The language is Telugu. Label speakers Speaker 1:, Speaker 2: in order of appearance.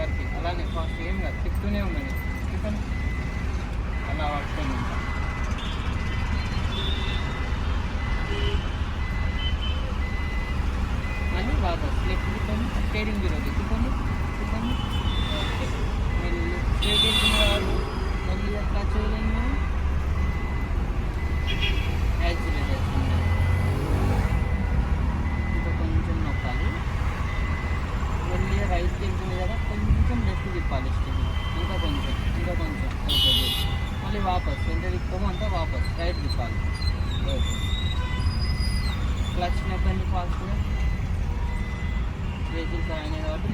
Speaker 1: వరకు అలానే ఫాస్ట్ ఏం కాదు, తిప్పుతూనే ఉన్నాను తిప్పని అలా పట్టుకొని ఉంటా. మళ్ళీ వాపస్ లెఫ్ట్ తిప్పండి, స్టేరింగ్ జీరో తిప్పండి తిప్పండి. ఓకే, మీరు స్ట్రేట్ వెళ్తున్న వాళ్ళు మళ్ళీ అట్లా చేయలేము, యాక్సిలేట్ అవుతుంది. ఇంకా కొంచెం నొక్కాలి. మళ్ళీ రైట్కి వెళ్తుంది కదా, కొంచెం లెఫ్ట్ తిప్పాలి స్టేరింగ్, ఇంకా కొంచెం ఇంకా కొంచెం. ఓకే, మళ్ళీ వాపస్ ఎంత తిప్పుకోమంతా వాపస్ రైట్ తిప్పాలి. ఓకే, క్లచ్ నొక్కండి ఫాస్ట్గా. వెహికల్స్ అయినాయి కాబట్టి